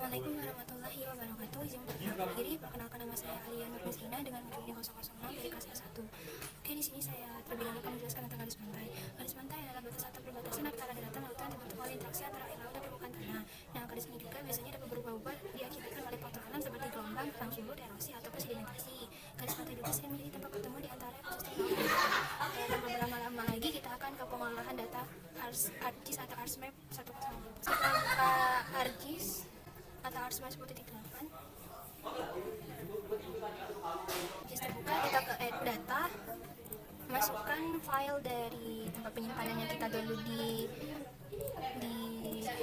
Assalamualaikum warahmatullahi wabarakatuh. Izin perkenalkan diri, perkenalkan nama saya Alia Nur Mesrina dengan metode 006 dari kelas S1. Oke, di sini saya terlebih dahulu akan menjelaskan tentang garis pantai. Garis pantai adalah batas atau perbatasan antara daratan, lautan, dan bentuk oleh interaksi antara air laut dan permukaan tanah. Nah, garis ini juga biasanya dapat berubah-ubah diakibatkan oleh faktor alam seperti gelombang, pasang surut, erosi, ataupun sedimentasi. Garis pantai juga sering menjadi tempat bertemu di antara ekosistem laut. Dan beberapa lama lagi kita akan ke pengolahan data ArcGIS atau ArcMap 1.0. Setelah buka ArcGIS atau ArcMap 10.8, ArcGIS terbuka, kita ke add data, masukkan file dari tempat penyimpanan yang kita download di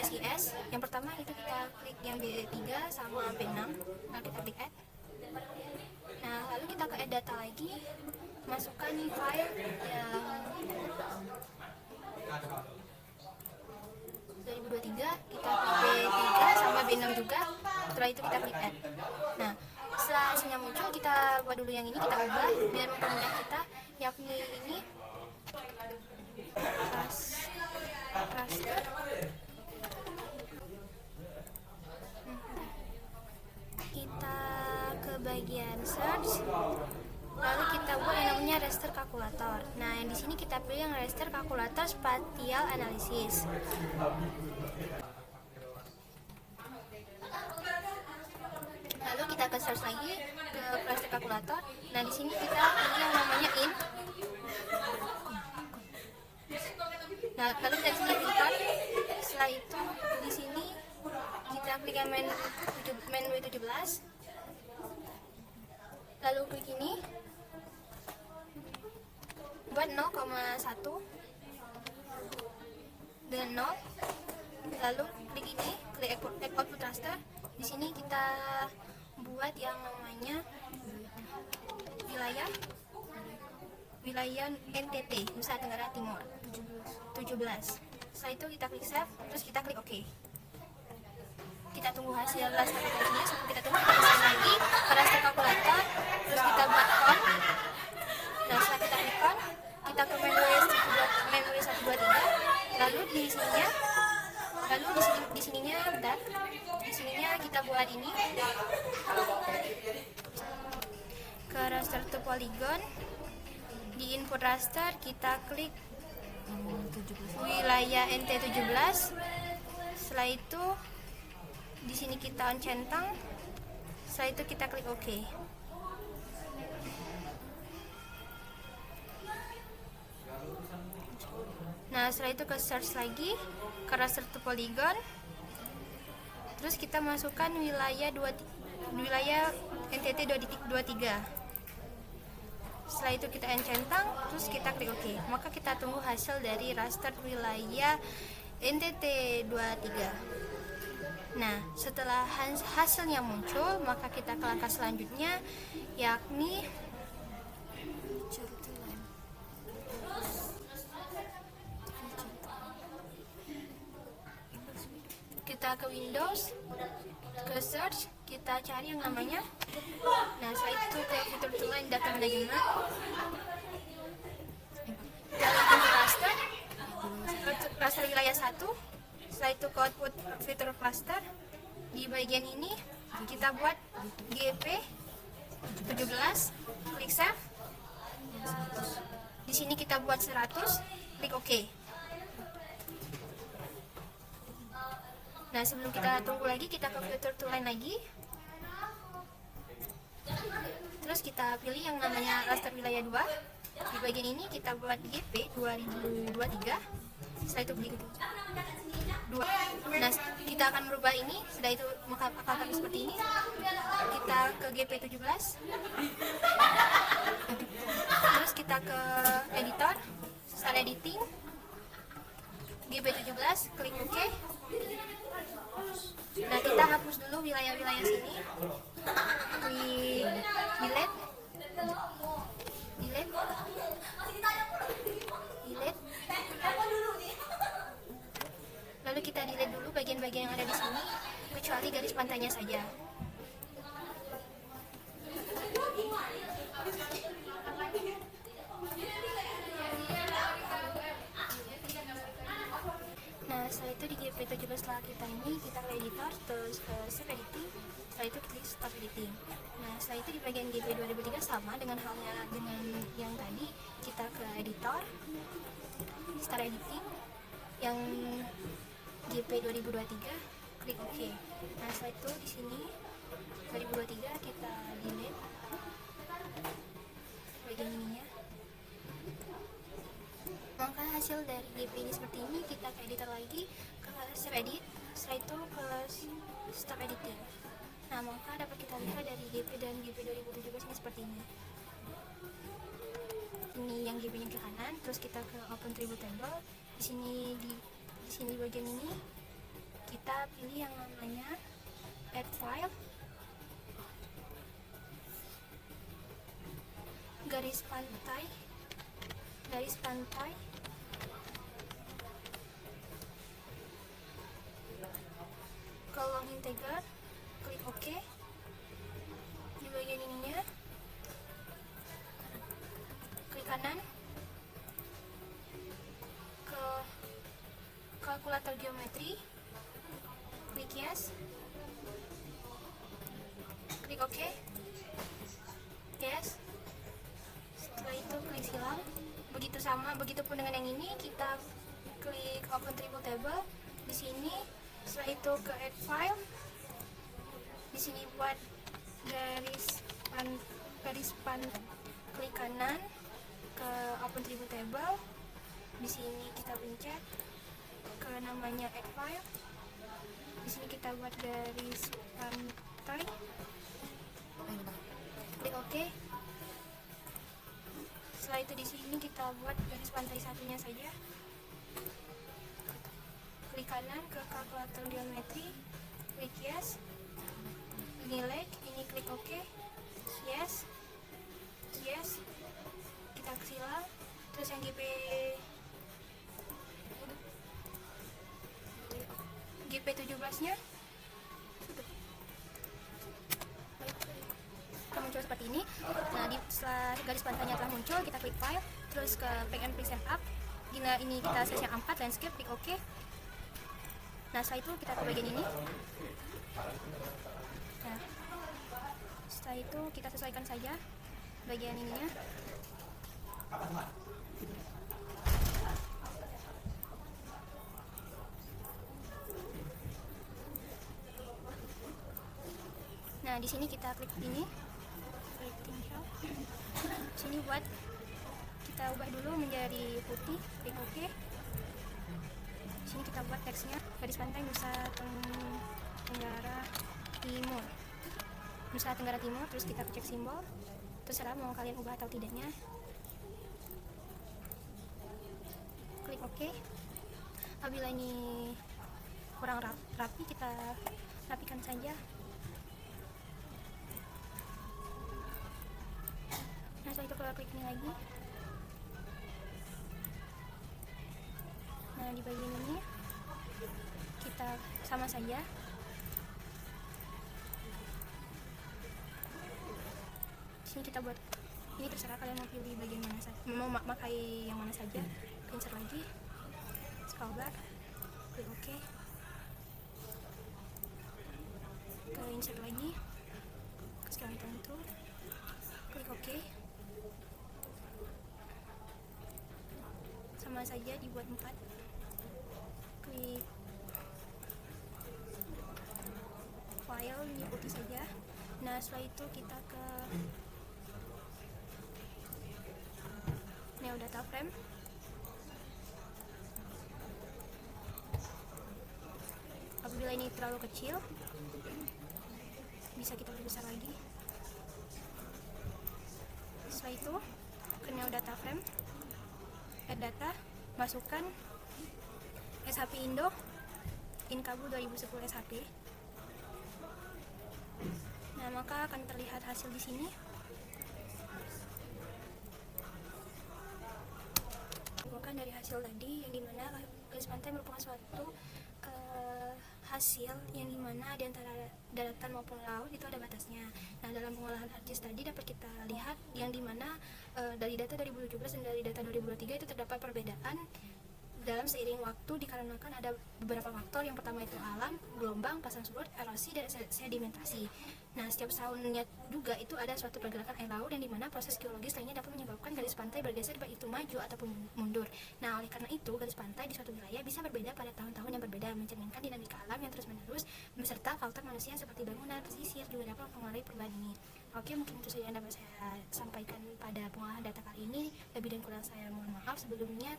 SIS. Yang pertama itu kita klik yang B3 sama B6, nah kita klik add. Nah, lalu kita ke add data lagi, masukkan file yang 2023, kita klik B3 sama B6 juga. Setelah itu kita klik add. Nah, setelah hasilnya muncul, kita buat dulu yang ini, kita ubah biar mempermudah kita, yakni ini raster. Kita ke bagian search, lalu kita buat yang namanya raster kalkulator. Nah, yang di sini kita pilih yang raster kalkulator spatial analisis. Lalu kita ke search lagi ke raster kalkulator. Nah, di sini kita pilih yang namanya in. Nah, lalu kita di sini filter. Setelah itu di sini kita klik yang main W17. Lalu klik ini buat 0,1 dengan 0. Lalu klik ini, klik output raster. Di sini kita buat yang namanya wilayah NTT, Nusa Tenggara Timur 17. Setelah itu kita klik save, terus kita klik OK. Kita tunggu hasil raster kalkulatornya. Sebelum kita tunggu, kita klik lagi ke raster kalkulator, terus kita buat on. Nah, setelah kita klik on, kita ke menu W123. Lalu di sininya kita buat ini ke raster to polygon. Di input raster kita klik wilayah NT17. Setelah itu di sini kita on centang. Setelah itu kita klik OK. Nah, setelah itu ke search lagi ke raster to polygon. Terus kita masukkan wilayah NTT 23. Setelah itu kita centang, terus kita klik OK. Maka kita tunggu hasil dari raster wilayah NTT 23. Nah, setelah hasilnya muncul, maka kita ke langkah selanjutnya, yakni kita ke Windows, ke search, kita cari yang namanya. Nah, setelah itu ke fitur line data management, raster wilayah 1. Setelah itu ke output fitur cluster. Di bagian ini kita buat GP 17, klik save. Di sini kita buat 100, klik OK. Nah, sebelum kita tunggu lagi, kita ke fitur line lagi. Terus kita pilih yang namanya raster wilayah 2. Di bagian ini kita buat GP 2023. Setelah itu klik 2. Nah, kita akan merubah ini. Setelah itu maka akan seperti ini. Kita ke GP 17. Terus kita ke editor, start editing, GP 17, klik OK. Nah, kita hapus dulu wilayah-wilayah sini. Klik delete. Lalu kita delete dulu bagian-bagian yang ada di sini, kecuali garis pantainya saja. setelah itu di GP17 setelah kita ini kita ke editor, terus ke save editing, setelah itu klik stop editing. Nah setelah itu di bagian GP 2003 sama dengan halnya dengan yang tadi, kita ke editor, start editing, yang GP 2023 klik OK. Nah setelah itu di sini 2023 kita delete bagian ininya. Maka hasil dari GP ini seperti ini, kita ke editor lagi, ke save edit, setelah itu ke stop editing. Nah maka dapat kita lihat dari GP dan GP 2017 ini seperti ini. Ini yang GP nya ke kanan, terus kita ke open tribute table. Di sini bagian ini kita pilih yang namanya add file, garis pantai, kolom integer, klik OK. Di bagian ininya klik kanan ke kalkulator geometri, klik yes, klik OK, yes. Setelah itu klik silang. Begitu sama, begitupun dengan yang ini, kita klik open tribute table. Di sini setelah itu ke add file, di sini buat garis pan, klik kanan ke open tribute table. Di sini kita pencet ke namanya add file. Di sini kita buat garis pantai, klik OK. Setelah itu di sini kita buat garis pantai satunya saja. Klik kanan ke kalkulator geometri, klik yes. Ini lag, ini klik OK, yes, yes. Kita silang. Terus yang GP 17 nya muncul seperti ini. Nah setelah garis pantainya telah muncul, kita klik file, terus ke pack and print setup. Ini kita size yang 4, landscape, klik OK. Nah setelah itu kita ke bagian ini. Nah setelah itu kita sesuaikan saja bagian ininya. Nah di sini kita klik ini, sini buat kita ubah dulu menjadi putih, klik OK. Sini kita buat teksnya garis pantai Nusa Tenggara Timur, Nusa Tenggara Timur. Terus kita cek simbol, terserah mau kalian ubah atau tidaknya, klik OK. Apabila ini kurang rapi, kita rapikan saja. Nah setelah itu klik ini lagi. Nah di bagian ini kita sama saja. Di sini kita buat ini, terserah kalian mau pilih bagian mana saja, mau pakai yang mana saja. Insert lagi, scroll back, klik OK. Ke insert lagi, ke skeleton tool, klik OK. Sama saja dibuat 4, klik file, ini putih saja. Nah setelah itu kita ke Neo Data Frame. Apabila ini terlalu kecil, bisa kita perbesar lagi. Setelah itu ke Neo Data Frame, add data, masukkan SHP Indo Inkabu 2010 SHP. Nah maka akan terlihat hasil di sini. Bukan dari hasil tadi, yang dimana garis pantai merupakan suatu hasil yang dimana di antara daratan maupun laut itu ada batasnya. Nah dalam pengolahan ArcGIS tadi dapat kita lihat yang dimana dari data 2017 dan dari data 2023 itu terdapat perbedaan dalam seiring waktu dikarenakan ada beberapa faktor. Yang pertama itu alam, gelombang, pasang surut, erosi, dan sedimentasi. Nah, setiap tahunnya juga itu ada suatu pergerakan air laut yang dimana proses geologis lainnya dapat menyebabkan garis pantai bergeser baik itu maju ataupun mundur. Nah, oleh karena itu garis pantai di suatu wilayah bisa berbeda pada tahun-tahun yang berbeda, mencerminkan dinamika alam yang terus-menerus beserta faktor manusia seperti bangunan, pesisir juga dapat mempengaruhi perubahan ini. Oke, mungkin itu saja yang dapat saya sampaikan pada pengolahan data kali ini. Lebih dan kurang saya mohon maaf. Sebelumnya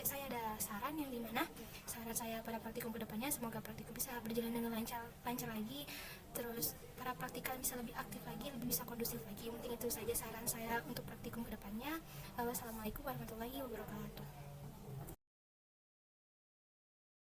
saya ada saran yang dimana saran saya pada praktikum kedepannya semoga praktikum bisa berjalan dengan lancar lagi, terus para praktikal bisa lebih aktif lagi, lebih bisa kondusif lagi. Mungkin itu saja saran saya untuk praktikum kedepannya. Wassalamualaikum warahmatullahi wabarakatuh.